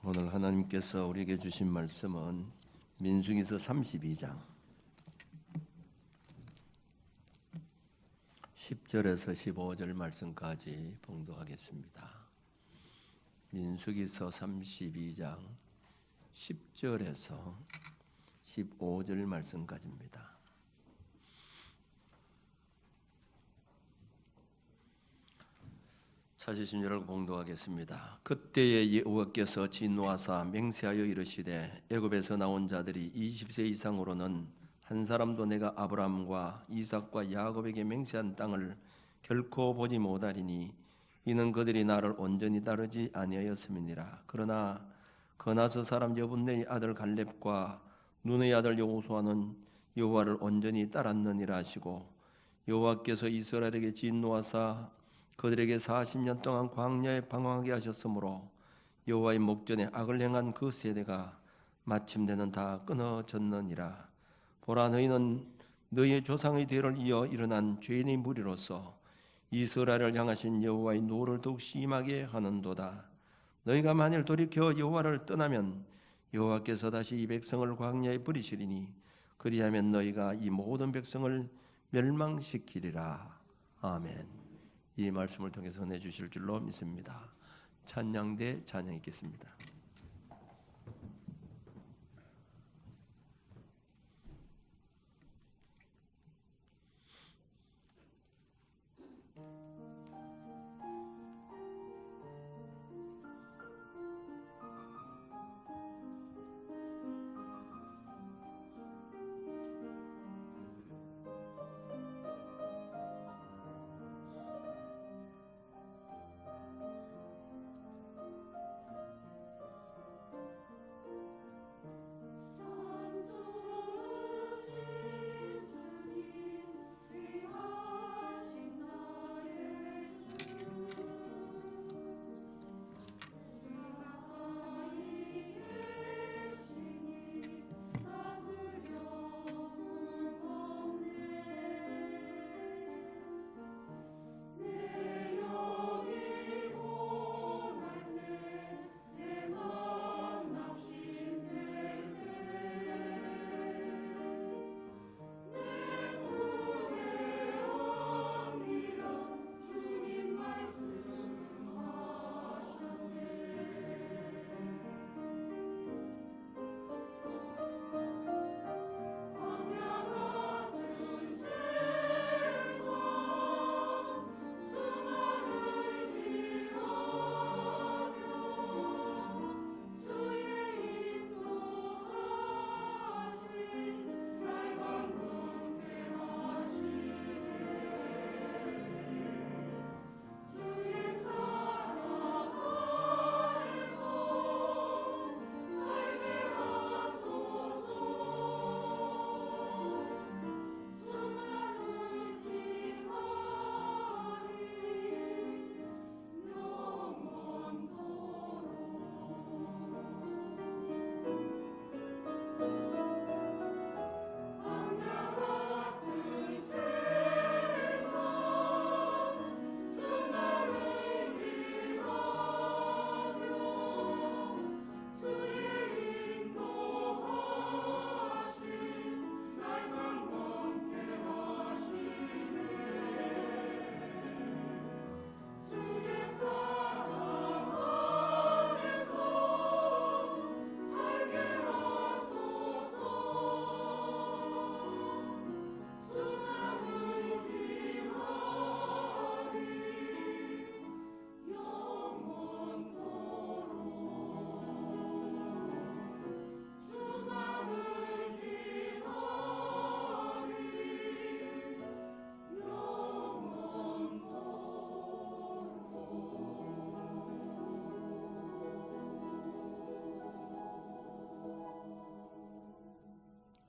오늘 하나님께서 우리에게 주신 말씀은 민수기서 32장 10절에서 15절 말씀까지 봉독하겠습니다. 민수기서 32장 10절에서 15절 말씀까지입니다. 찾으신 여러분 봉독하겠습니다. 그때에 여호와께서 진노하사 맹세하여 이르시되 애굽에서 나온 자들이 20세 이상으로는 한 사람도 내가 아브라함과 이삭과 야곱에게 맹세한 땅을 결코 보지 못하리니 이는 그들이 나를 온전히 따르지 아니하였음이니라. 그러나 거나서 사람 여분네의 아들 갈렙과 눈의 아들 여호수아는 여호와를 온전히 따랐느니라 하시고, 여호와께서 이스라엘에게 진노하사 그들에게 40년 동안 광야에 방황하게 하셨으므로 여호와의 목전에 악을 행한 그 세대가 마침내는 다 끊어졌느니라. 보라, 너희는 너희의 조상의 뒤를 이어 일어난 죄인의 무리로서 이스라엘을 향하신 여호와의 노를 더욱 심하게 하는도다. 너희가 만일 돌이켜 여호와를 떠나면 여호와께서 다시 이 백성을 광야에 버리시리니 그리하면 너희가 이 모든 백성을 멸망시키리라. 아멘. 이 말씀을 통해서 내주실 줄로 믿습니다. 찬양대 찬양 있겠습니다.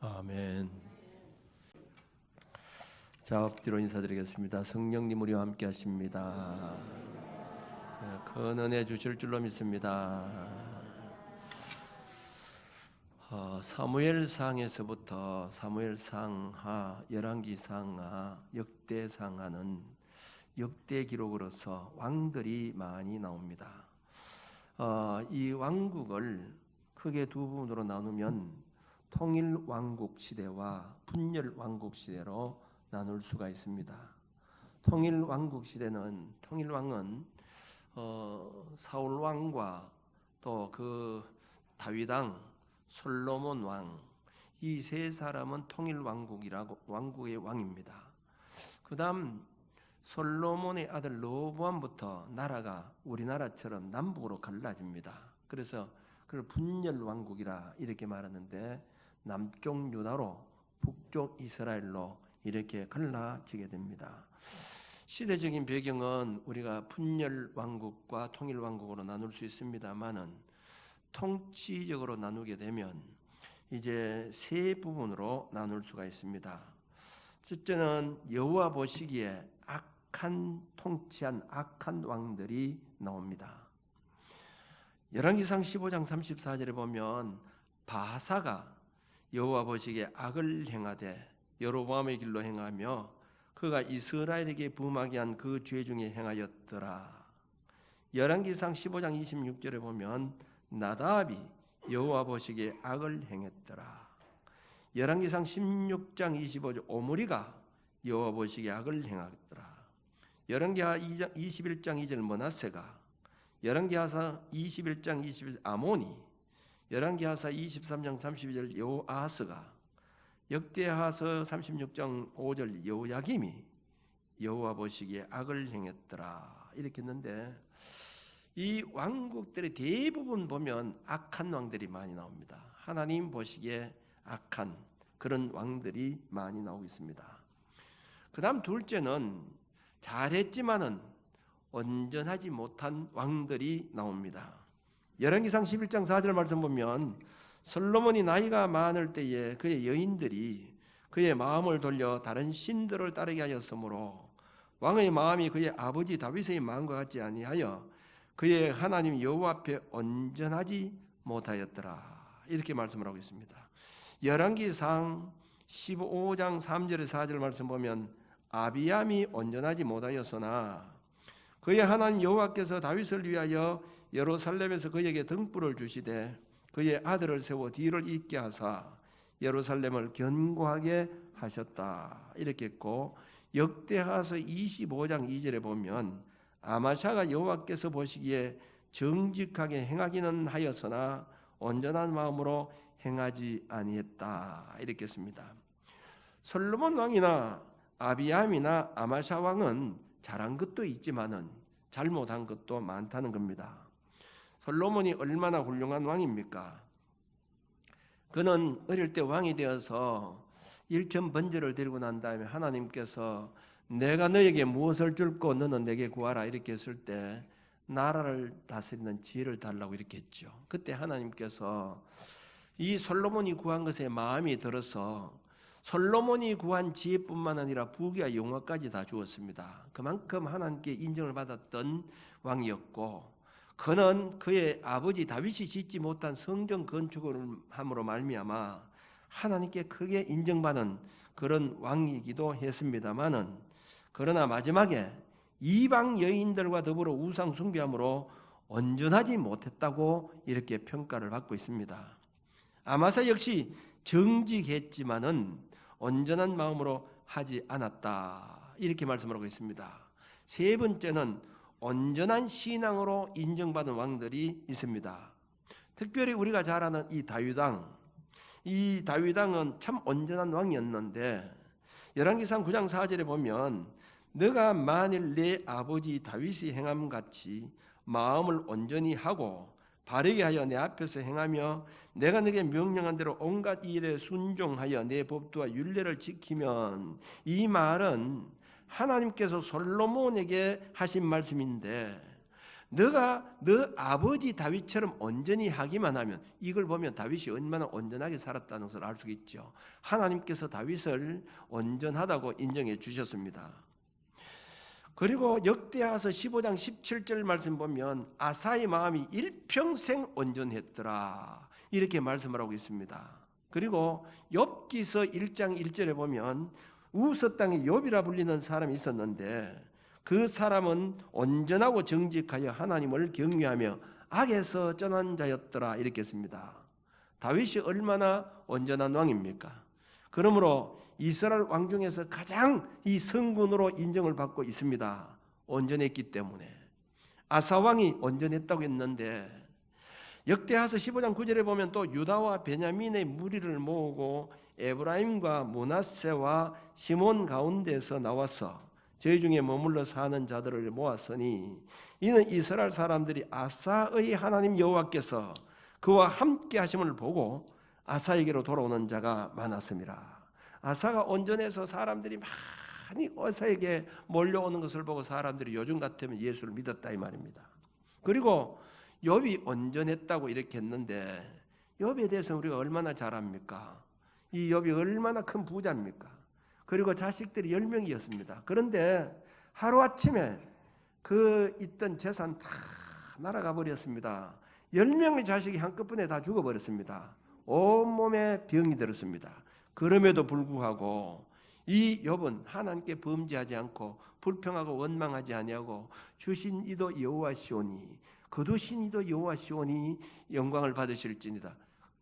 아멘. 자, 엎드려 인사드리겠습니다. 성령님 우리와 함께 하십니다. 큰 은혜 주실 줄로 믿습니다. 사무엘상에서부터 사무엘상하, 열왕기상하, 역대상하는 역대 기록으로서 왕들이 많이 나옵니다. 이 왕국을 크게 두 부분으로 나누면 통일왕국 시대와 분열왕국 시대로 나눌 수가 있습니다. 통일왕국 시대는 통일왕은 사울 왕과 또 그 다윗 왕, 솔로몬 왕, 이 세 사람은 통일왕국이라고 왕국의 왕입니다. 그다음 솔로몬의 아들 르호보암부터 나라가 우리나라처럼 남북으로 갈라집니다. 그래서 그걸 분열왕국이라 이렇게 말하는데 남쪽 유다로 북쪽 이스라엘로 이렇게 갈라지게 됩니다. 시대적인 배경은 우리가 분열왕국과 통일왕국으로 나눌 수 있습니다만은 통치적으로 나누게 되면 이제 세 부분으로 나눌 수가 있습니다. 첫째는 여호와 보시기에 통치한 악한 왕들이 나옵니다. 열왕기상 15장 34절에 보면 바사가 여호와 보시기에 악을 행하되 여로보암의 길로 행하며 그가 이스라엘에게 범하게 한 그 죄 중에 행하였더라. 열왕기상 15장 26절에 보면 나답이 여호와 보시기에 악을 행했더라. 열왕기상 16장 25절 오므리가 여호와 보시기에 악을 행하더라. 열왕기하 21장 2절 므낫세가, 열왕기하사 21장 21절 아모니, 열왕기하사 23장 32절 여호아하스가, 역대하서 36장 5절 여호야김이 여호와 보시기에 악을 행했더라. 이렇게 했는데 이 왕국들의 대부분 보면 악한 왕들이 많이 나옵니다. 하나님 보시기에 악한 그런 왕들이 많이 나오고 있습니다. 그 다음 둘째는 잘했지만은 온전하지 못한 왕들이 나옵니다. 열왕기상 11장 4절 말씀 보면 솔로몬이 나이가 많을 때에 그의 여인들이 그의 마음을 돌려 다른 신들을 따르게 하였으므로 왕의 마음이 그의 아버지 다윗의 마음과 같지 아니하여 그의 하나님 여호와 앞에 온전하지 못하였더라. 이렇게 말씀을 하고 있습니다. 열왕기상 15장 3절에 4절 말씀 보면 아비암이 온전하지 못하였으나 그의 하나님 여호와께서 다윗을 위하여 예루살렘에서 그에게 등불을 주시되 그의 아들을 세워 뒤를 잇게 하사 예루살렘을 견고하게 하셨다. 이렇게 했고 역대하서 25장 2절에 보면 아마샤가 여호와께서 보시기에 정직하게 행하기는 하였으나 온전한 마음으로 행하지 아니했다. 이렇게 했습니다. 솔로몬 왕이나 아비암이나 아마샤 왕은 잘한 것도 있지만은 잘못한 것도 많다는 겁니다. 솔로몬이 얼마나 훌륭한 왕입니까? 그는 어릴 때 왕이 되어서 일천번제를 드리고 난 다음에 하나님께서 내가 너에게 무엇을 줄고 너는 내게 구하라 이렇게 했을 때 나라를 다스리는 지혜를 달라고 이렇게 했죠. 그때 하나님께서 이 솔로몬이 구한 것에 마음이 들어서 솔로몬이 구한 지혜뿐만 아니라 부귀와 영화까지 다 주었습니다. 그만큼 하나님께 인정을 받았던 왕이었고 그는 그의 아버지 다윗이 짓지 못한 성전 건축을 함으로 말미암아 하나님께 크게 인정받은 그런 왕이기도 했습니다마는 그러나 마지막에 이방 여인들과 더불어 우상 숭배함으로 온전하지 못했다고 이렇게 평가를 받고 있습니다. 아마사 역시 정직했지만은 온전한 마음으로 하지 않았다. 이렇게 말씀을 하고 있습니다. 세 번째는 온전한 신앙으로 인정받은 왕들이 있습니다. 특별히 우리가 잘 아는 이 다윗 왕은 참 온전한 왕이었는데 열왕기상 9장 4절에 보면 너가 만일 내 아버지 다윗이 행함같이 마음을 온전히 하고 바르게 하여 내 앞에서 행하며 내가 네게 명령한 대로 온갖 일에 순종하여 내 법도와 율례를 지키면, 이 말은 하나님께서 솔로몬에게 하신 말씀인데 너가 너 아버지 다윗처럼 온전히 하기만 하면, 이걸 보면 다윗이 얼마나 온전하게 살았다는 것을 알 수 있죠. 하나님께서 다윗을 온전하다고 인정해 주셨습니다. 그리고 역대하서 15장 17절 말씀 보면 아사의 마음이 일평생 온전했더라 이렇게 말씀을 하고 있습니다. 그리고 욥기서 1장 1절에 보면 우스 땅에 욥이라 불리는 사람이 있었는데 그 사람은 온전하고 정직하여 하나님을 경외하며 악에서 떠난 자였더라 이렇게 했습니다. 다윗이 얼마나 온전한 왕입니까? 그러므로 이스라엘 왕 중에서 가장 이 성군으로 인정을 받고 있습니다. 온전했기 때문에. 아사 왕이 온전했다고 했는데 역대하서 15장 9절에 보면 또 유다와 베냐민의 무리를 모으고 에브라임과 므낫세와 시몬 가운데서 나와서 저희 중에 머물러 사는 자들을 모았으니 이는 이스라엘 사람들이 아사의 하나님 여호와께서 그와 함께 하심을 보고 아사에게로 돌아오는 자가 많았습니다. 아사가 온전해서 사람들이 많이 아사에게 몰려오는 것을 보고 사람들이 요즘 같으면 예수를 믿었다 이 말입니다. 그리고 욥이 온전했다고 이렇게 했는데 욥에 대해서 우리가 얼마나 잘 압니까? 이 욥이 얼마나 큰 부자입니까? 그리고 자식들이 10명이었습니다. 그런데 하루아침에 그 있던 재산 다 날아가 버렸습니다. 10명의 자식이 한꺼번에 다 죽어버렸습니다. 온몸에 병이 들었습니다. 그럼에도 불구하고 이 욥은 하나님께 범죄하지 않고 불평하고 원망하지 아니하고 주신 이도 여호와시오니 거두신 이도 여호와시오니 영광을 받으실지니라.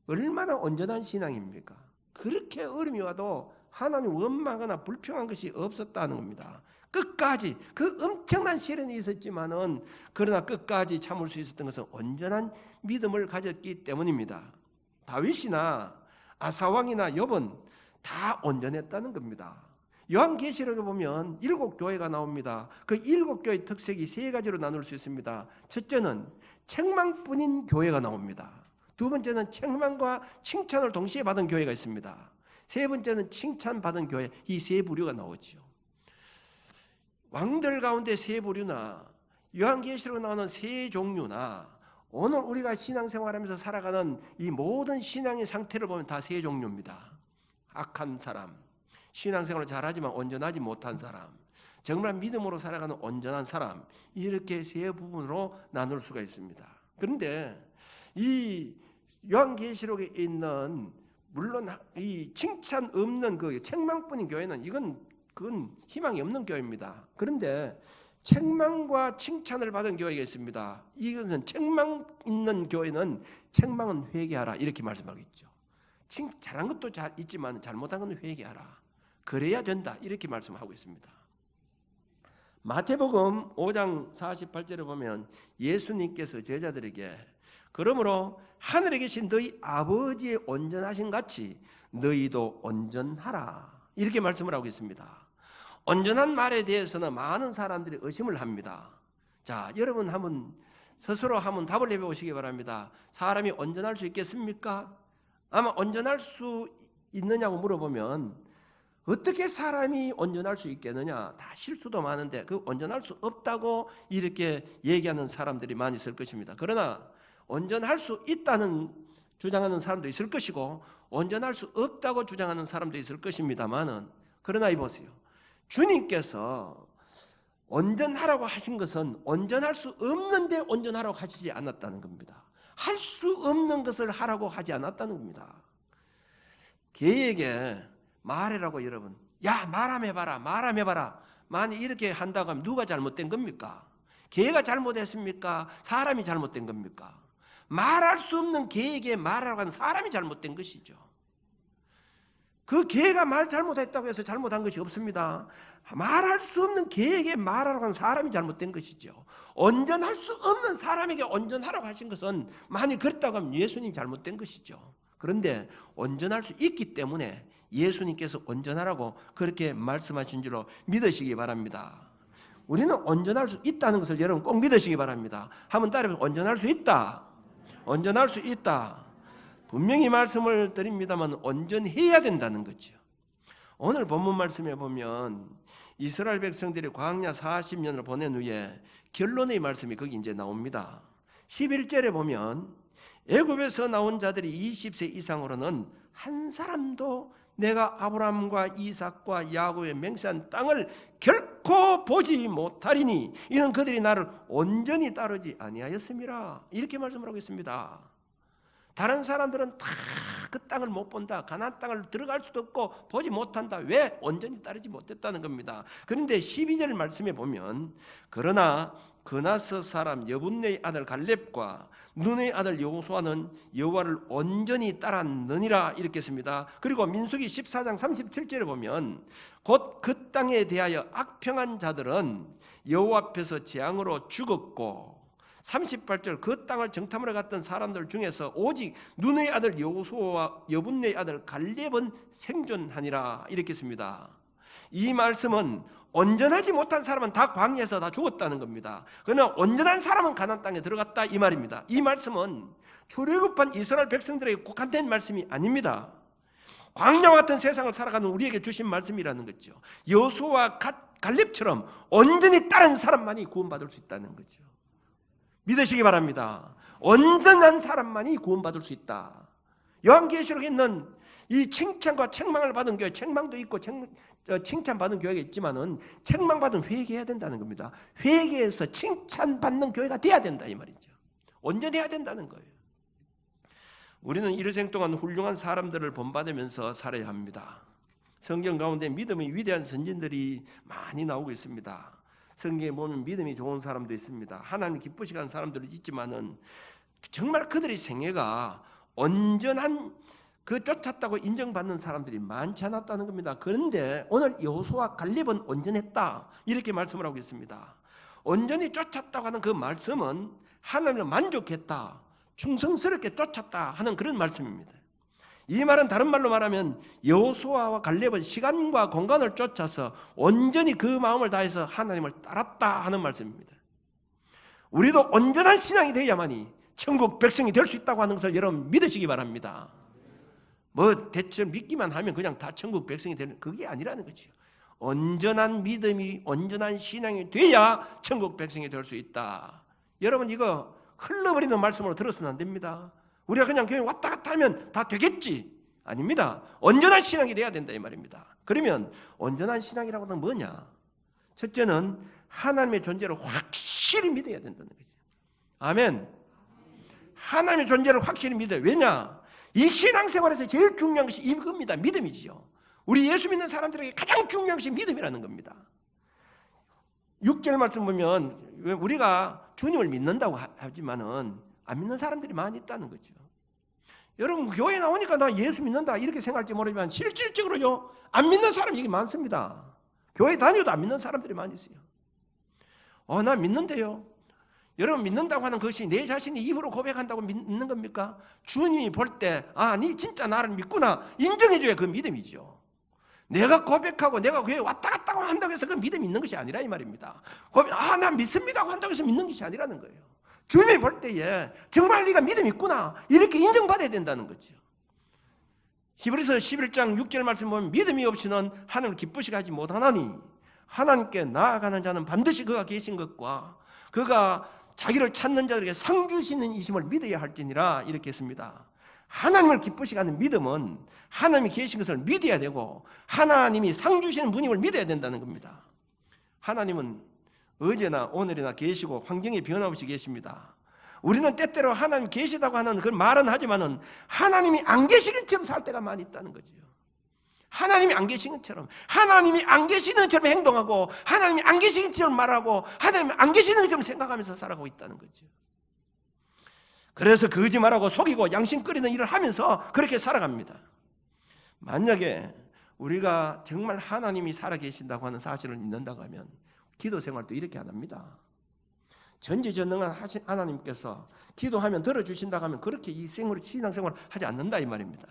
얼마나 온전한 신앙입니까? 그렇게 어려움이 와도 하나님 원망하거나 불평한 것이 없었다는 겁니다. 끝까지 그 엄청난 시련이 있었지만은 그러나 끝까지 참을 수 있었던 것은 온전한 믿음을 가졌기 때문입니다. 다윗이나 아사왕이나 욥은 다 온전했다는 겁니다. 요한계시록에 보면 7교회가 나옵니다. 그 7교회의 특색이 3가지로 나눌 수 있습니다. 첫째는 책망뿐인 교회가 나옵니다. 두 번째는 책망과 칭찬을 동시에 받은 교회가 있습니다. 세 번째는 칭찬받은 교회, 이 세 부류가 나오죠. 왕들 가운데 세 부류나 요한계시록에 나오는 세 종류나 오늘 우리가 신앙생활하면서 살아가는 이 모든 신앙의 상태를 보면 다 세 종류입니다. 악한 사람, 신앙생활을 잘하지만 온전하지 못한 사람, 정말 믿음으로 살아가는 온전한 사람, 이렇게 세 부분으로 나눌 수가 있습니다. 그런데 이 요한계시록에 있는 물론 이 칭찬 없는 그 책망뿐인 교회는 그건 희망이 없는 교회입니다. 그런데 책망과 칭찬을 받은 교회가 있습니다. 이것은 책망 있는 교회는 책망은 회개하라 이렇게 말씀하고 있죠. 잘한 것도 잘 있지만 잘못한 건 회개하라. 그래야 된다 이렇게 말씀하고 있습니다. 마태복음 5장 48절에 보면 예수님께서 제자들에게 그러므로 하늘에 계신 너희 아버지의 온전하신 같이 너희도 온전하라 이렇게 말씀을 하고 있습니다. 온전한 말에 대해서는 많은 사람들이 의심을 합니다. 자, 여러분 한번 스스로 한번 답을 해보시기 바랍니다. 사람이 온전할 수 있겠습니까? 아마 온전할 수 있느냐고 물어보면 어떻게 사람이 온전할 수 있겠느냐? 다 실수도 많은데 그 온전할 수 없다고 이렇게 얘기하는 사람들이 많이 있을 것입니다. 그러나 온전할 수 있다는 주장하는 사람도 있을 것이고 온전할 수 없다고 주장하는 사람도 있을 것입니다만은 그러나 이보세요. 주님께서 온전하라고 하신 것은 온전할 수 없는데 온전하라고 하시지 않았다는 겁니다. 할 수 없는 것을 하라고 하지 않았다는 겁니다. 개에게 말해라고 여러분, 야 말함해봐라. 만약 이렇게 한다고 하면 누가 잘못된 겁니까? 개가 잘못했습니까? 사람이 잘못된 겁니까? 말할 수 없는 개에게 말하라고 하는 사람이 잘못된 것이죠. 그 개가 말 잘못했다고 해서 잘못한 것이 없습니다. 말할 수 없는 개에게 말하라고 하는 사람이 잘못된 것이죠. 온전할 수 없는 사람에게 온전하라고 하신 것은 만약 그랬다고 하면 예수님 잘못된 것이죠. 그런데 온전할 수 있기 때문에 예수님께서 온전하라고 그렇게 말씀하신 줄로 믿으시기 바랍니다. 우리는 온전할 수 있다는 것을 여러분 꼭 믿으시기 바랍니다. 한번 따라해보세요. 온전할 수 있다. 온전할 수 있다. 분명히 말씀을 드립니다만 온전해야 된다는 거죠. 오늘 본문 말씀에 보면 이스라엘 백성들이 광야 40년을 보낸 후에 결론의 말씀이 거기 이제 나옵니다. 11절에 보면 애굽에서 나온 자들이 20세 이상으로는 한 사람도 내가 아브라함과 이삭과 야곱의 맹세한 땅을 결코 보지 못하리니 이는 그들이 나를 온전히 따르지 아니하였음이라 이렇게 말씀을 하고 있습니다. 다른 사람들은 다 그 땅을 못 본다. 가나안 땅을 들어갈 수도 없고 보지 못한다. 왜? 온전히 따르지 못했다는 겁니다. 그런데 12절 말씀에 보면 그러나 그나스 사람 여분네의 아들 갈렙과 눈의 아들 여호수아는 여호와를 온전히 따랐느니라 이렇게 씁니다. 그리고 민수기 14장 37절에 보면 곧 그 땅에 대하여 악평한 자들은 여호와 앞에서 재앙으로 죽었고 38절 그 땅을 정탐하러 갔던 사람들 중에서 오직 눈의 아들 여호수아와 여분네의 아들 갈렙은 생존하니라 이렇게 씁니다. 이 말씀은 온전하지 못한 사람은 다 광야에서 다 죽었다는 겁니다. 그러나 온전한 사람은 가나안 땅에 들어갔다 이 말입니다. 이 말씀은 출애굽한 이스라엘 백성들에게 국한된 말씀이 아닙니다. 광야와 같은 세상을 살아가는 우리에게 주신 말씀이라는 거죠. 여호수아와 갈렙처럼 온전히 따른 사람만이 구원받을 수 있다는 거죠. 믿으시기 바랍니다. 온전한 사람만이 구원받을 수 있다. 요한계시록에 있는 이 칭찬과 책망을 받은 교회, 책망도 있고 칭찬받은 교회가 있지만은 책망받은 회개해야 된다는 겁니다. 회개해서 칭찬받는 교회가 돼야 된다 이 말이죠. 온전해야 된다는 거예요. 우리는 일생 동안 훌륭한 사람들을 본받으면서 살아야 합니다. 성경 가운데 믿음의 위대한 선진들이 많이 나오고 있습니다. 성경에 보면 믿음이 좋은 사람도 있습니다. 하나님 기쁘시게 하는 사람들도 있지만은 정말 그들의 생애가 온전한 그 쫓았다고 인정받는 사람들이 많지 않았다는 겁니다. 그런데 오늘 여호수아 갈렙은 온전했다 이렇게 말씀을 하고 있습니다. 온전히 쫓았다고 하는 그 말씀은 하나님을 만족했다, 충성스럽게 쫓았다 하는 그런 말씀입니다. 이 말은 다른 말로 말하면 여호수아와 갈렙은 시간과 공간을 쫓아서 온전히 그 마음을 다해서 하나님을 따랐다 하는 말씀입니다. 우리도 온전한 신앙이 되어야만이 천국 백성이 될 수 있다고 하는 것을 여러분 믿으시기 바랍니다. 뭐 대체 믿기만 하면 그냥 다 천국 백성이 되는 그게 아니라는 거죠. 온전한 믿음이 온전한 신앙이 돼야 천국 백성이 될 수 있다. 여러분 이거 흘러버리는 말씀으로 들어서는 안 됩니다. 우리가 그냥 교회 왔다 갔다 하면 다 되겠지. 아닙니다. 온전한 신앙이 돼야 된다 이 말입니다. 그러면 온전한 신앙이라고 하는 뭐냐? 첫째는 하나님의 존재를 확실히 믿어야 된다는 거죠. 아멘. 하나님의 존재를 확실히 믿어요. 왜냐? 이 신앙생활에서 제일 중요한 것이 이겁니다. 믿음이지요. 우리 예수 믿는 사람들에게 가장 중요한 것이 믿음이라는 겁니다. 6절 말씀 보면 우리가 주님을 믿는다고 하지만은 안 믿는 사람들이 많이 있다는 거죠. 여러분 교회 나오니까 나 예수 믿는다 이렇게 생각할지 모르지만 실질적으로요 안 믿는 사람이 이게 많습니다. 교회 다녀도 안 믿는 사람들이 많이 있어요. 나 믿는데요. 여러분 믿는다고 하는 것이 내 자신이 입으로 고백한다고 믿는 겁니까? 주님이 볼 때 니 진짜 나를 믿구나 인정해줘야 그 믿음이죠. 내가 고백하고 내가 교회에 왔다 갔다 한다고 해서 그 믿음이 있는 것이 아니라 이 말입니다. 나 믿습니다고 한다고 해서 믿는 것이 아니라는 거예요. 주님이 볼 때에 정말 네가 믿음이 있구나 이렇게 인정받아야 된다는 거죠. 히브리서 11장 6절 말씀 보면 믿음이 없이는 하나님을 기쁘시게 하지 못하나니 하나님께 나아가는 자는 반드시 그가 계신 것과 그가 자기를 찾는 자들에게 상 주시는 이심을 믿어야 할지니라 이렇게 했습니다. 하나님을 기쁘시게 하는 믿음은 하나님이 계신 것을 믿어야 되고 하나님이 상 주시는 분임을 믿어야 된다는 겁니다. 하나님은 어제나 오늘이나 계시고 환경이 변함없이 계십니다. 우리는 때때로 하나님 계시다고 하는 그런 말은 하지만은 하나님이 안 계시는 것처럼 살 때가 많이 있다는 거죠. 하나님이 안 계신 것처럼 하나님이 안 계시는 것처럼 행동하고 하나님이 안 계신 것처럼 말하고 하나님이 안 계시는 것처럼 생각하면서 살아가고 있다는 거죠. 그래서 거짓말하고 속이고 양심거리는 일을 하면서 그렇게 살아갑니다. 만약에 우리가 정말 하나님이 살아계신다고 하는 사실을 믿는다고 하면 기도 생활도 이렇게 안 합니다. 전지전능한 하나님께서 기도하면 들어주신다고 하면 그렇게 이 신앙생활을 하지 않는다 이 말입니다.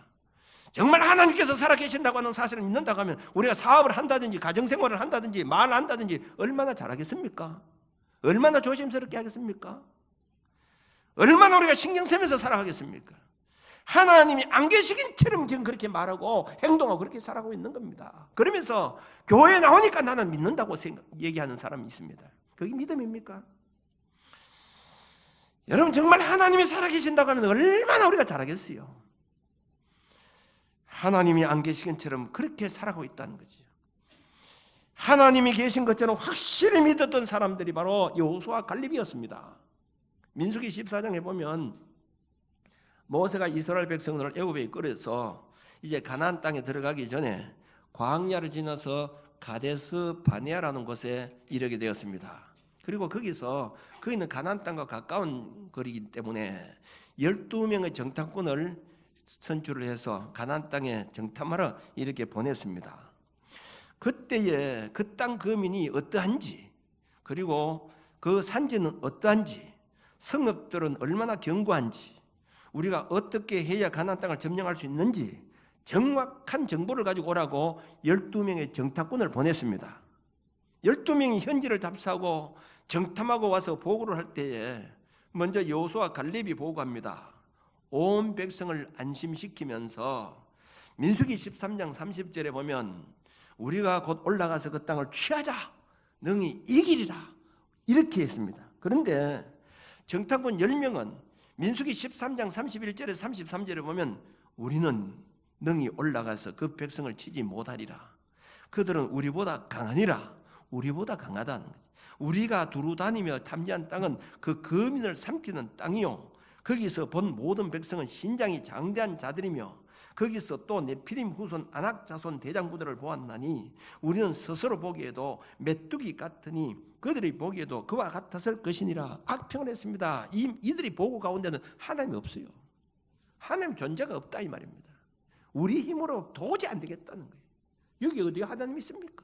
정말 하나님께서 살아계신다고 하는 사실을 믿는다고 하면 우리가 사업을 한다든지 가정생활을 한다든지 말을 한다든지 얼마나 잘하겠습니까? 얼마나 조심스럽게 하겠습니까? 얼마나 우리가 신경 쓰면서 살아가겠습니까? 하나님이 안 계시긴처럼 지금 그렇게 말하고 행동하고 그렇게 살아가고 있는 겁니다. 그러면서 교회에 나오니까 나는 믿는다고 얘기하는 사람이 있습니다. 그게 믿음입니까? 여러분 정말 하나님이 살아계신다고 하면 얼마나 우리가 잘하겠어요. 하나님이 안 계신 것처럼 그렇게 살아가고 있다는 거죠. 하나님이 계신 것처럼 확실히 믿었던 사람들이 바로 여호수아 갈렙이었습니다. 민수기 14장에 보면 모세가 이스라엘 백성들을 애굽에 이끌어서 이제 가나안 땅에 들어가기 전에 광야를 지나서 가데스 바네아라는 곳에 이르게 되었습니다. 그리고 거기는 가나안 땅과 가까운 거리이기 때문에 12명의 정탐꾼을 선출을 해서 가나안 땅에 정탐하러 이렇게 보냈습니다. 그때에 그 땅 거민이 어떠한지, 그리고 그 산지는 어떠한지, 성읍들은 얼마나 견고한지, 우리가 어떻게 해야 가나안 땅을 점령할 수 있는지 정확한 정보를 가지고 오라고 12명의 정탐꾼을 보냈습니다. 12명이 현지를 답사하고 정탐하고 와서 보고를 할 때에 먼저 여호수아 갈렙이 보고합니다. 온 백성을 안심시키면서 민수기 13장 30절에 보면 우리가 곧 올라가서 그 땅을 취하자, 능히 이기리라, 이렇게 했습니다. 그런데 정탐꾼 10명은 민수기 13장 31절에서 33절에 보면 우리는 능히 올라가서 그 백성을 치지 못하리라, 그들은 우리보다 강하니라, 우리보다 강하다는 거지. 우리가 두루 다니며 탐지한 땅은 그 거민을 삼키는 땅이요, 거기서 본 모든 백성은 신장이 장대한 자들이며 거기서 또 네피림 후손 아낙 자손 대장부들을 보았나니 우리는 스스로 보기에도 메뚜기 같으니 그들이 보기에도 그와 같았을 것이니라. 악평을 했습니다. 이들이 보고 가운데는 하나님이 없어요. 하나님 존재가 없다 이 말입니다. 우리 힘으로 도저히 안 되겠다는 거예요. 여기 어디 하나님이 있습니까?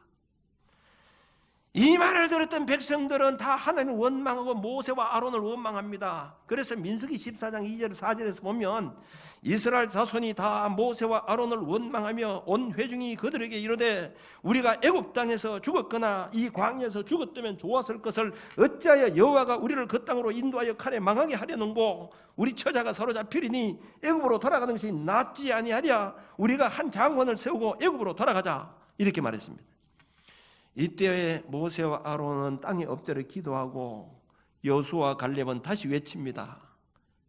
이 말을 들었던 백성들은 다 하나님을 원망하고 모세와 아론을 원망합니다. 그래서 민수기 14장 2절 4절에서 보면 이스라엘 자손이 다 모세와 아론을 원망하며 온 회중이 그들에게 이르되 우리가 애굽 땅에서 죽었거나 이 광야에서 죽었다면 좋았을 것을 어찌하여 여호와가 우리를 그 땅으로 인도하여 칼에 망하게 하려는고 우리 처자가 사로잡히리니 애굽으로 돌아가는 것이 낫지 아니하랴. 우리가 한 장원을 세우고 애굽으로 돌아가자, 이렇게 말했습니다. 이때 모세와 아론은 땅에 엎드려 기도하고 여호수아와 갈렙은 다시 외칩니다.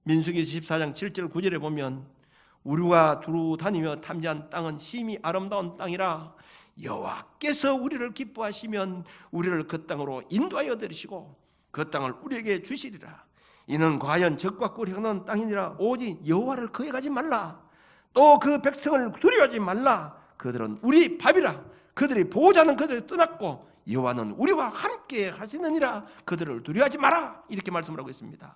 민수기 14장 7절 9절에 보면 우리가 두루 다니며 탐지한 땅은 심히 아름다운 땅이라 여호와께서 우리를 기뻐하시면 우리를 그 땅으로 인도하여 들으시고 그 땅을 우리에게 주시리라. 이는 과연 적과 꿀이 흐르는 땅이니라. 오직 여호와를 거역하지 말라. 또 그 백성을 두려워하지 말라. 그들은 우리 밥이라. 그들이 보호자는 그들을 떠났고 여호와는 우리와 함께 하시느니라. 그들을 두려워하지 마라, 이렇게 말씀을 하고 있습니다.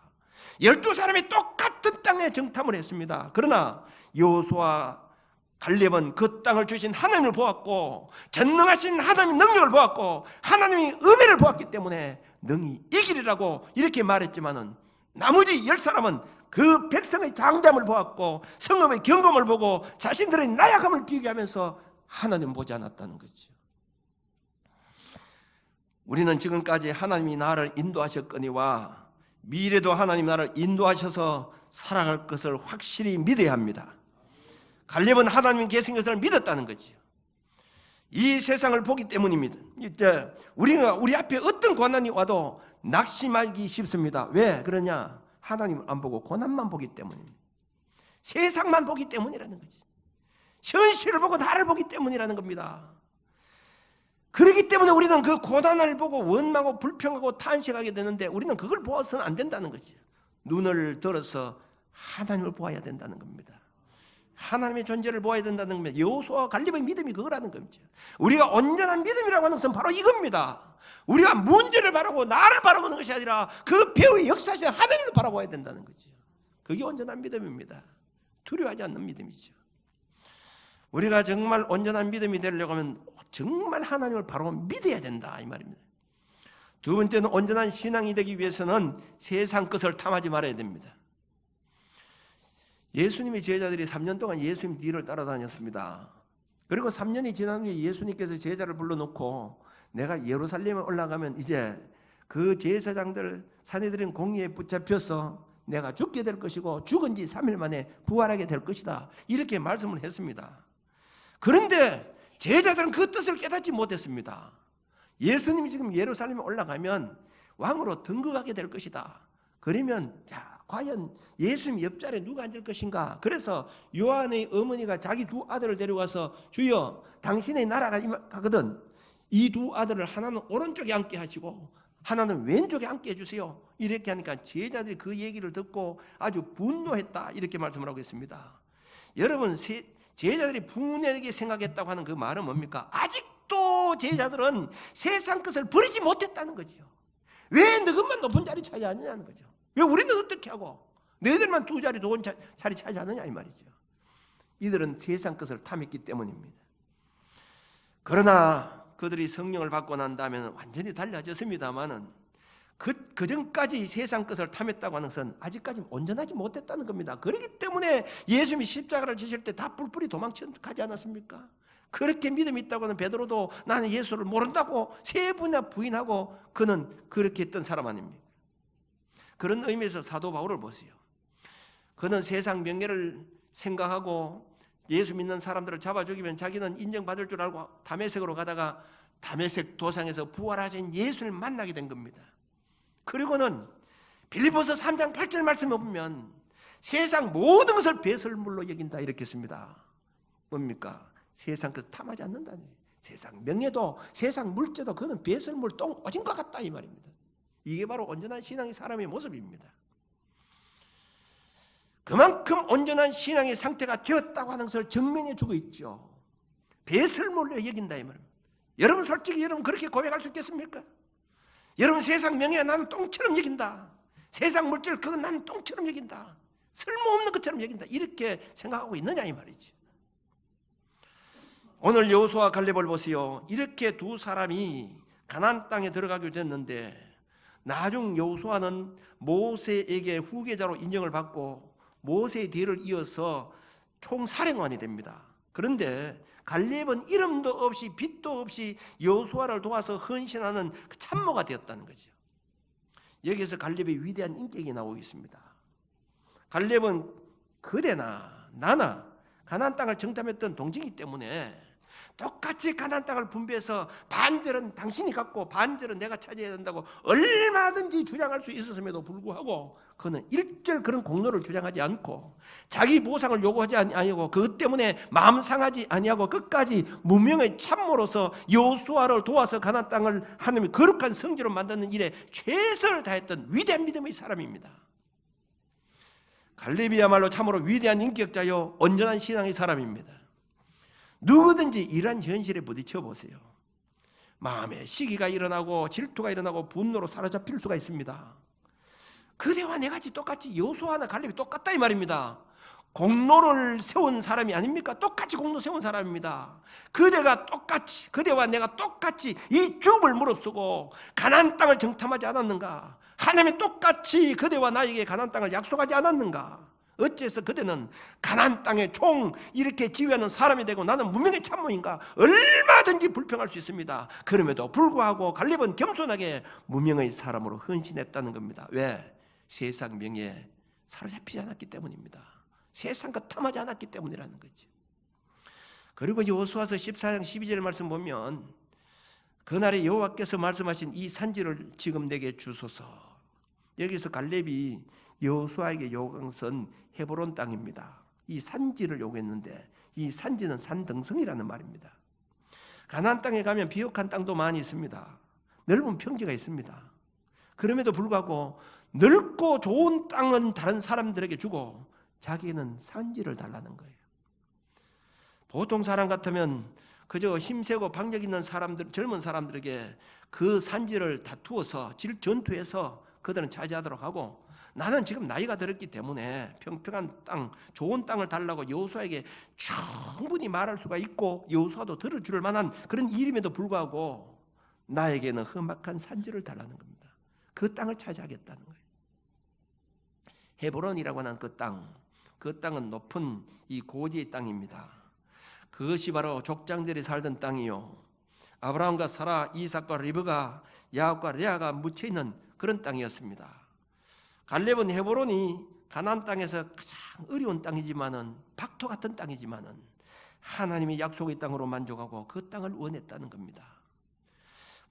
12사람이 똑같은 땅에 정탐을 했습니다. 그러나 여호수아 갈렙은 그 땅을 주신 하나님을 보았고 전능하신 하나님의 능력을 보았고 하나님의 은혜를 보았기 때문에 능히 이기리라고 이렇게 말했지만은 나머지 10사람은 그 백성의 장대함을 보았고 성읍의 경검을 보고 자신들의 나약함을 비교하면서 하나님 보지 않았다는 거죠. 우리는 지금까지 하나님이 나를 인도하셨거니와 미래도 하나님 나를 인도하셔서 살아갈 것을 확실히 믿어야 합니다. 갈렙은 하나님이 계신 것을 믿었다는 거죠. 이 세상을 보기 때문입니다. 이제 우리가 우리 앞에 어떤 고난이 와도 낙심하기 쉽습니다. 왜 그러냐? 하나님을 안 보고 고난만 보기 때문입니다. 세상만 보기 때문이라는 거지. 현실을 보고 나를 보기 때문이라는 겁니다. 그렇기 때문에 우리는 그 고난을 보고 원망하고 불평하고 탄식하게 되는데 우리는 그걸 보아서는 안 된다는 거죠. 눈을 들어서 하나님을 보아야 된다는 겁니다. 하나님의 존재를 보아야 된다는 겁니다. 여호수아와 갈렙의 믿음이 그거라는 겁니다. 우리가 온전한 믿음이라고 하는 것은 바로 이겁니다. 우리가 문제를 바라보고 나를 바라보는 것이 아니라 그 배후의 역사신 하나님을 바라봐야 된다는 거죠. 그게 온전한 믿음입니다. 두려워하지 않는 믿음이죠. 우리가 정말 온전한 믿음이 되려고 하면 정말 하나님을 바로 믿어야 된다 이 말입니다. 두 번째는 온전한 신앙이 되기 위해서는 세상 것을 탐하지 말아야 됩니다. 예수님의 제자들이 3년 동안 예수님 뒤를 따라다녔습니다. 그리고 3년이 지난 후에 예수님께서 제자를 불러놓고 내가 예루살렘에 올라가면 이제 그 제사장들 사내들인 공의에 붙잡혀서 내가 죽게 될 것이고 죽은 지 3일 만에 부활하게 될 것이다, 이렇게 말씀을 했습니다. 그런데 제자들은 그 뜻을 깨닫지 못했습니다. 예수님이 지금 예루살렘에 올라가면 왕으로 등극하게 될 것이다. 그러면 과연 예수님 옆자리에 누가 앉을 것인가? 그래서 요한의 어머니가 자기 두 아들을 데려가서 주여 당신의 나라가 임하거든 이 두 아들을 하나는 오른쪽에 앉게 하시고 하나는 왼쪽에 앉게 해주세요. 이렇게 하니까 제자들이 그 얘기를 듣고 아주 분노했다, 이렇게 말씀을 하고 있습니다. 여러분, 제자들이 분하게 생각했다고 하는 그 말은 뭡니까? 아직도 제자들은 세상 것을 버리지 못했다는 거죠. 왜 너희만 높은 자리 차지하느냐는 거죠. 왜 우리는 어떻게 하고 너희들만 두 자리 좋은 자리 차지하느냐, 이 말이죠. 이들은 세상 것을 탐했기 때문입니다. 그러나 그들이 성령을 받고 난 다음에는 완전히 달라졌습니다만은 그 전까지 세상 것을 탐했다고 하는 것은 아직까지 온전하지 못했다는 겁니다. 그렇기 때문에 예수님이 십자가를 지실 때 다 뿔뿔이 도망가지 않았습니까? 그렇게 믿음이 있다고 하는 베드로도 나는 예수를 모른다고 세 번이나 부인하고 그는 그렇게 했던 사람 아닙니까? 그런 의미에서 사도 바울을 보세요. 그는 세상 명예를 생각하고 예수 믿는 사람들을 잡아 죽이면 자기는 인정받을 줄 알고 다메섹으로 가다가 다메섹 도상에서 부활하신 예수를 만나게 된 겁니다. 그리고는 빌립보서 3장 8절 말씀에 보면 세상 모든 것을 배설물로 여긴다, 이렇게 씁니다. 뭡니까? 세상 것을 탐하지 않는다는 거예요. 세상 명예도 세상 물질도 그는 배설물 똥 오진것 같다, 이 말입니다. 이게 바로 온전한 신앙의 사람의 모습입니다. 그만큼 온전한 신앙의 상태가 되었다고 하는 것을 증명해 주고 있죠. 배설물로 여긴다, 이 말입니다. 여러분, 솔직히 여러분 그렇게 고백할 수 있겠습니까? 여러분, 세상 명예 나는 똥처럼 여긴다, 세상 물질 그건 나는 똥처럼 여긴다, 쓸모없는 것처럼 여긴다, 이렇게 생각하고 있느냐, 이 말이죠. 오늘 여호수아와 갈렙을 보세요. 이렇게 두 사람이 가나안 땅에 들어가게 됐는데 나중 여호수아는 모세에게 후계자로 인정을 받고 모세의 뒤를 이어서 총사령관이 됩니다. 그런데 갈렙은 이름도 없이 빛도 없이 여호수아를 도와서 헌신하는 그 참모가 되었다는 거죠. 여기서 갈렙의 위대한 인격이 나오고 있습니다. 갈렙은 그대나 나나 가나안 땅을 정탐했던 동지이기 때문에 똑같이 가나안 땅을 분배해서 반절은 당신이 갖고 반절은 내가 차지해야 된다고 얼마든지 주장할 수 있었음에도 불구하고 그는 일절 그런 공로를 주장하지 않고 자기 보상을 요구하지 아니하고 그것 때문에 마음 상하지 아니하고 끝까지 무명의 참모로서 여호수아를 도와서 가나안 땅을 하나님의 거룩한 성지로 만드는 일에 최선을 다했던 위대한 믿음의 사람입니다. 갈렙이야말로 참으로 위대한 인격자요 온전한 신앙의 사람입니다. 누구든지 이러한 현실에 부딪혀 보세요. 마음에 시기가 일어나고 질투가 일어나고 분노로 사로잡힐 수가 있습니다. 그대와 내같이 똑같이 여호수아나 갈렙이 똑같다, 이 말입니다. 공로를 세운 사람이 아닙니까? 똑같이 공로 세운 사람입니다. 그대와 내가 똑같이 이 주업을 무릅쓰고 가나안 땅을 정탐하지 않았는가? 하나님이 똑같이 그대와 나에게 가나안 땅을 약속하지 않았는가? 어째서 그대는 가나안 땅의 총 이렇게 지휘하는 사람이 되고 나는 무명의 참모인가? 얼마든지 불평할 수 있습니다. 그럼에도 불구하고 갈렙은 겸손하게 무명의 사람으로 헌신했다는 겁니다. 왜? 세상 명예에 사로잡히지 않았기 때문입니다. 세상 것 탐하지 않았기 때문이라는 거죠. 그리고 여호수아서 14장 12절 말씀 보면 그날에 여호와께서 말씀하신 이 산지를 지금 내게 주소서. 여기서 갈렙이 여호수아에게 요구한 것은 헤브론 땅입니다. 이 산지를 요구했는데 이 산지는 산등성이라는 말입니다. 가나안 땅에 가면 비옥한 땅도 많이 있습니다. 넓은 평지가 있습니다. 그럼에도 불구하고 넓고 좋은 땅은 다른 사람들에게 주고 자기는 산지를 달라는 거예요. 보통 사람 같으면 그저 힘세고 박력 있는 사람들, 젊은 사람들에게 그 산지를 다투어서 전투해서 그들은 차지하도록 하고 나는 지금 나이가 들었기 때문에 평평한 땅, 좋은 땅을 달라고 여호수아에게 충분히 말할 수가 있고 여호수아도 들어줄 만한 그런 일임에도 불구하고 나에게는 험악한 산지를 달라는 겁니다. 그 땅을 차지하겠다는 거예요. 헤브론이라고 하는 그 땅은 높은 이 고지의 땅입니다. 그것이 바로 족장들이 살던 땅이요, 아브라함과 사라, 이삭과 리브가, 야곱과 레아가 묻혀 있는 그런 땅이었습니다. 갈렙은 헤브론이 가나안 땅에서 가장 어려운 땅이지만은 박토 같은 땅이지만은 하나님의 약속의 땅으로 만족하고 그 땅을 원했다는 겁니다.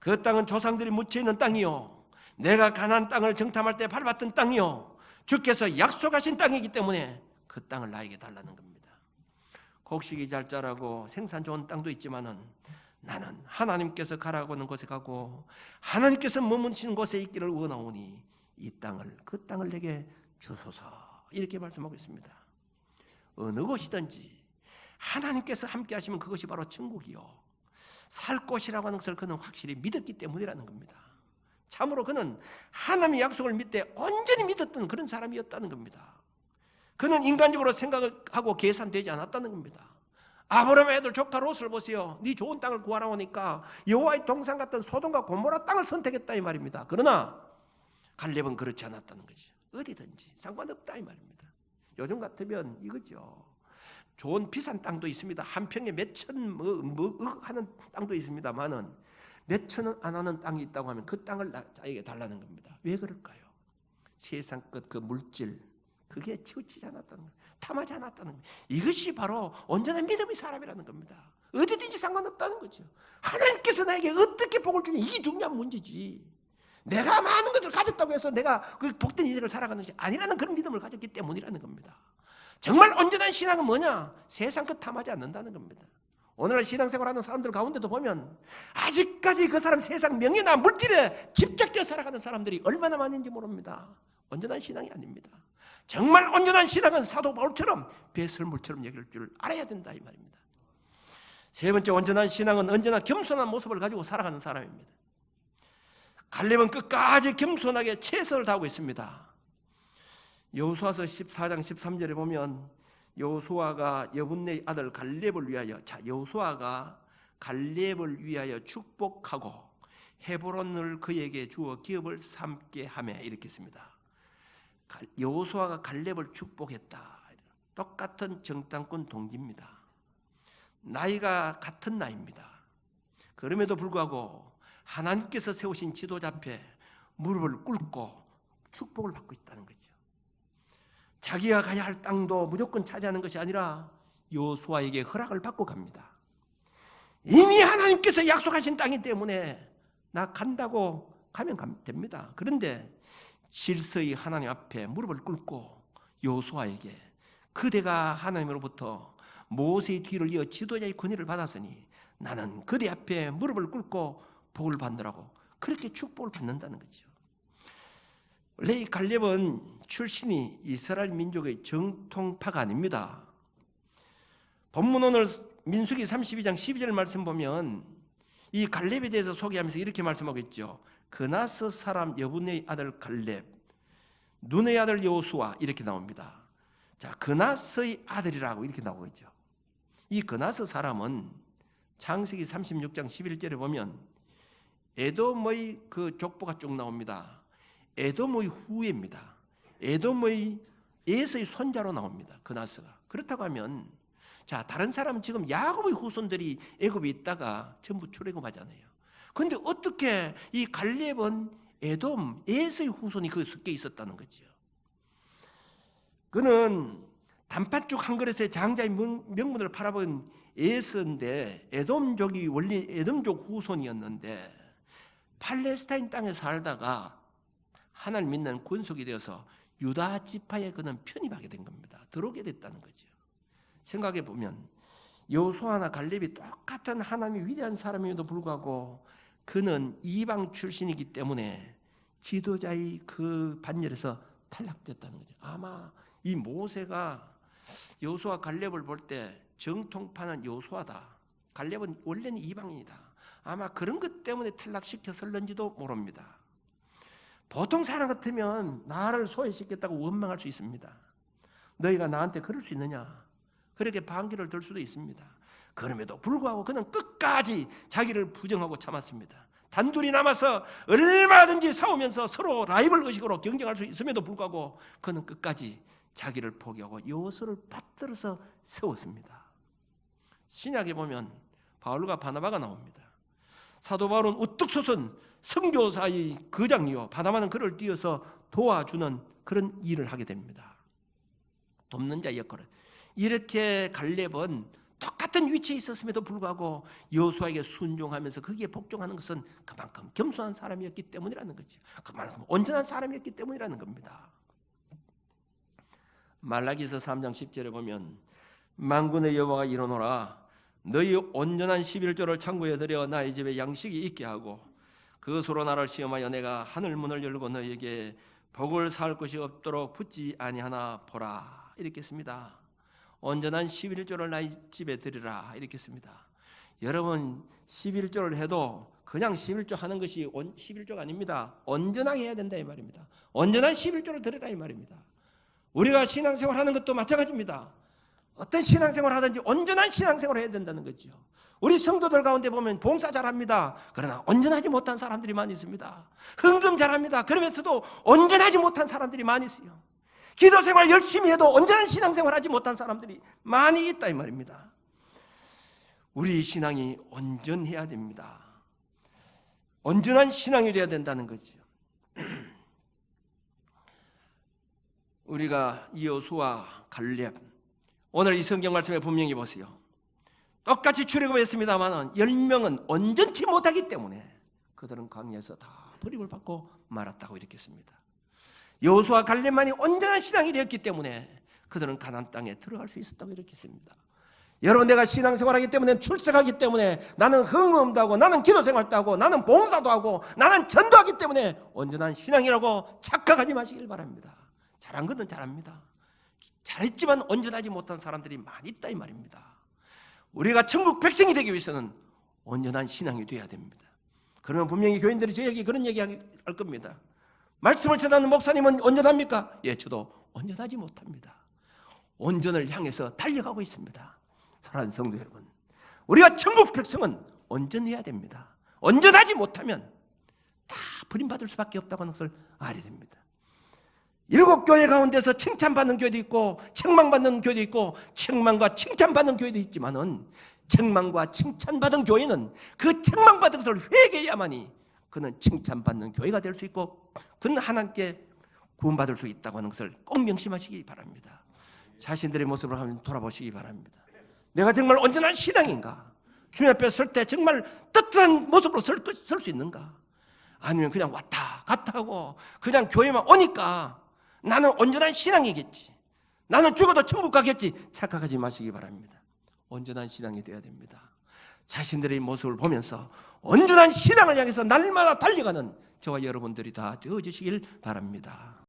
그 땅은 조상들이 묻혀 있는 땅이요, 내가 가나안 땅을 정탐할 때 밟았던 땅이요, 주께서 약속하신 땅이기 때문에 그 땅을 나에게 달라는 겁니다. 곡식이 잘 자라고 생산 좋은 땅도 있지만은 나는 하나님께서 가라고 하는 곳에 가고 하나님께서 머무시는 곳에 있기를 원하오니 이 땅을 그 땅을 내게 주소서 이렇게 말씀하고 있습니다. 어느 곳이든지 하나님께서 함께 하시면 그것이 바로 천국이요 살 곳이라고 하는 것을 그는 확실히 믿었기 때문이라는 겁니다. 참으로 그는 하나님의 약속을 믿되 온전히 믿었던 그런 사람이었다는 겁니다. 그는 인간적으로 생각하고 계산되지 않았다는 겁니다. 아브라함의 아들 조카 롯을 보세요. 네 좋은 땅을 구하라고 하니까 여호와의 동산 같은 소돔과 고모라 땅을 선택했다 이 말입니다. 그러나 갈렙은 그렇지 않았다는 거죠. 어디든지 상관없다 이 말입니다. 요즘 같으면 이거죠. 좋은 비싼 땅도 있습니다. 한 평에 몇천 하는 땅도 있습니다만은 몇천 원 안 하는 땅이 있다고 하면 그 땅을 자에게 달라는 겁니다. 왜 그럴까요? 세상 끝 그 물질 그게 치우치지 않았다는 거예요. 탐하지 않았다는 거예요. 이것이 바로 온전한 믿음의 사람이라는 겁니다. 어디든지 상관없다는 거죠. 하나님께서 나에게 어떻게 복을 주냐 이게 중요한 문제지. 내가 많은 것을 가졌다고 해서 내가 그 복된 인생을 살아가는 것이 아니라는 그런 믿음을 가졌기 때문이라는 겁니다. 정말 온전한 신앙은 뭐냐? 세상 것 탐하지 않는다는 겁니다. 오늘날 신앙생활하는 사람들 가운데도 보면 아직까지 그 사람 세상 명예나 물질에 집착되어 살아가는 사람들이 얼마나 많은지 모릅니다. 온전한 신앙이 아닙니다. 정말 온전한 신앙은 사도 바울처럼 배설물처럼 여길 줄 알아야 된다 이 말입니다. 세 번째 온전한 신앙은 언제나 겸손한 모습을 가지고 살아가는 사람입니다. 갈렙은 끝까지 겸손하게 최선을 다하고 있습니다. 여호수아서 14장 13절에 보면 여호수아가 여분네의 아들 갈렙을 위하여 여호수아가 갈렙을 위하여 축복하고 헤브론을 그에게 주어 기업을 삼게 하며 이렇게 했습니다. 여호수아가 갈렙을 축복했다. 똑같은 정탐꾼 동기입니다. 나이가 같은 나이입니다. 그럼에도 불구하고 하나님께서 세우신 지도자 앞에 무릎을 꿇고 축복을 받고 있다는 거죠. 자기가 가야 할 땅도 무조건 차지하는 것이 아니라 여호수아에게 허락을 받고 갑니다. 이미 하나님께서 약속하신 땅이기 때문에 나 간다고 가면 됩니다. 그런데 질서히 하나님 앞에 무릎을 꿇고 여호수아에게 그대가 하나님으로부터 모세의 뒤를 이어 지도자의 권위를 받았으니 나는 그대 앞에 무릎을 꿇고 복을 받느라고 그렇게 축복을 받는다는 거죠. 원래 이 갈렙은 출신이 이스라엘 민족의 정통파가 아닙니다. 본문 오늘 민수기 32장 12절 말씀 보면 이 갈렙에 대해서 소개하면서 이렇게 말씀하고 있죠. 그나스 사람 여분의 아들 갈렙, 눈의 아들 여호수아 이렇게 나옵니다. 자, 그나스의 아들이라고 이렇게 나오고 있죠. 이 그나스 사람은 창세기 36장 11절에 보면 에돔의 그 족보가 쭉 나옵니다. 에돔의 후예입니다. 에돔의 에서의 손자로 나옵니다. 그나스가. 그렇다고 하면 자, 다른 사람은 지금 야곱의 후손들이 애굽에 있다가 전부 출애굽하잖아요. 그런데 어떻게 이 갈렙은 에돔, 에서의 후손이 그 섞여 있었다는 거죠. 그는 단팥죽 한 그릇에 장자의 명분을 팔아본 에서인데 에돔족이 원래 에돔족 후손이었는데 팔레스타인 땅에 살다가 하나님 믿는 권속이 되어서 유다 지파에 그는 편입하게 된 겁니다. 들어오게 됐다는 거죠. 생각해 보면 여호수아나 갈렙이 똑같은 하나님의 위대한 사람임에도 불구하고 그는 이방 출신이기 때문에 지도자의 그 반열에서 탈락됐다는 거죠. 아마 이 모세가 여호수아 갈렙을 볼 때 정통파는 여호수아다. 갈렙은 원래는 이방인이다. 아마 그런 것 때문에 탈락시켰을는지도 모릅니다. 보통 사람 같으면 나를 소외시켰다고 원망할 수 있습니다. 너희가 나한테 그럴 수 있느냐? 그렇게 반기를 들 수도 있습니다. 그럼에도 불구하고 그는 끝까지 자기를 부정하고 참았습니다. 단둘이 남아서 얼마든지 싸우면서 서로 라이벌 의식으로 경쟁할 수 있음에도 불구하고 그는 끝까지 자기를 포기하고 여호수아를 받들어서 세웠습니다. 신약에 보면 바울과 바나바가 나옵니다. 사도 바울은 우뚝 솟은 선교사의 거장이요 바나바는 그를 뛰어서 도와주는 그런 일을 하게 됩니다. 돕는 자 역할을. 이렇게 갈렙은 똑같은 위치에 있었음에도 불구하고 여호수아에게 순종하면서 거기에 복종하는 것은 그만큼 겸손한 사람이었기 때문이라는 거죠. 그만큼 온전한 사람이었기 때문이라는 겁니다. 말라기서 3장 10절에 보면 만군의 여호와가 이르노라 너희 온전한 11조를 창고에 들여 나의 집에 양식이 있게 하고 그것으로 나를 시험하여 내가 하늘 문을 열고 너희에게 복을 살 것이 없도록 붙지 아니하나 보라. 이렇게 씁니다. 온전한 11조를 나의 집에 드리라. 이렇게 씁니다. 여러분 11조를 해도 그냥 11조 하는 것이 11조가 아닙니다. 온전하게 해야 된다 이 말입니다. 온전한 11조를 드리라 이 말입니다. 우리가 신앙생활 하는 것도 마찬가지입니다. 어떤 신앙생활 하든지 온전한 신앙생활을 해야 된다는 거죠. 우리 성도들 가운데 보면 봉사 잘합니다. 그러나 온전하지 못한 사람들이 많이 있습니다. 헌금 잘합니다. 그러면서도 온전하지 못한 사람들이 많이 있어요. 기도생활 열심히 해도 온전한 신앙생활 하지 못한 사람들이 많이 있다 이 말입니다. 우리 신앙이 온전해야 됩니다. 온전한 신앙이 되어야 된다는 거죠. 우리가 여호수아, 갈렙, 오늘 이 성경 말씀에 분명히 보세요. 똑같이 출애굽했습니다만 10명은 온전치 못하기 때문에 그들은 광야에서 다 버림을 받고 말았다고 이렇게 씁니다. 여호수아, 갈렙만이 온전한 신앙이 되었기 때문에 그들은 가나안 땅에 들어갈 수 있었다고 이렇게 씁니다. 여러분 내가 신앙생활하기 때문에 출석하기 때문에 나는 헌금도 하고 나는 기도생활도 하고 나는 봉사도 하고 나는 전도하기 때문에 온전한 신앙이라고 착각하지 마시길 바랍니다. 잘한 것은 잘합니다. 잘했지만 온전하지 못한 사람들이 많이 있다 이 말입니다. 우리가 천국 백성이 되기 위해서는 온전한 신앙이 돼야 됩니다. 그러면 분명히 교인들이 저에게 그런 얘기할 겁니다. 말씀을 전하는 목사님은 온전합니까? 예, 저도 온전하지 못합니다. 온전을 향해서 달려가고 있습니다. 사랑하는 성도 여러분, 우리가 천국 백성은 온전해야 됩니다. 온전하지 못하면 다 버림받을 수밖에 없다고 하는 것을 알아야 됩니다. 7교회 가운데서 칭찬받는 교회도 있고 책망받는 교회도 있고 책망과 칭찬받는 교회도 있지만은 책망과 칭찬받은 교회는 그 책망받은 것을 회개해야만이 그는 칭찬받는 교회가 될 수 있고 그는 하나님께 구원받을 수 있다고 하는 것을 꼭 명심하시기 바랍니다. 자신들의 모습을 한번 돌아보시기 바랍니다. 내가 정말 온전한 신앙인가? 주님 앞에 설 때 정말 떳떳한 모습으로 설 수 있는가? 아니면 그냥 왔다 갔다 하고 그냥 교회만 오니까 나는 온전한 신앙이겠지, 나는 죽어도 천국 가겠지 착각하지 마시기 바랍니다. 온전한 신앙이 되어야 됩니다. 자신들의 모습을 보면서 온전한 신앙을 향해서 날마다 달려가는 저와 여러분들이 다 되어주시길 바랍니다.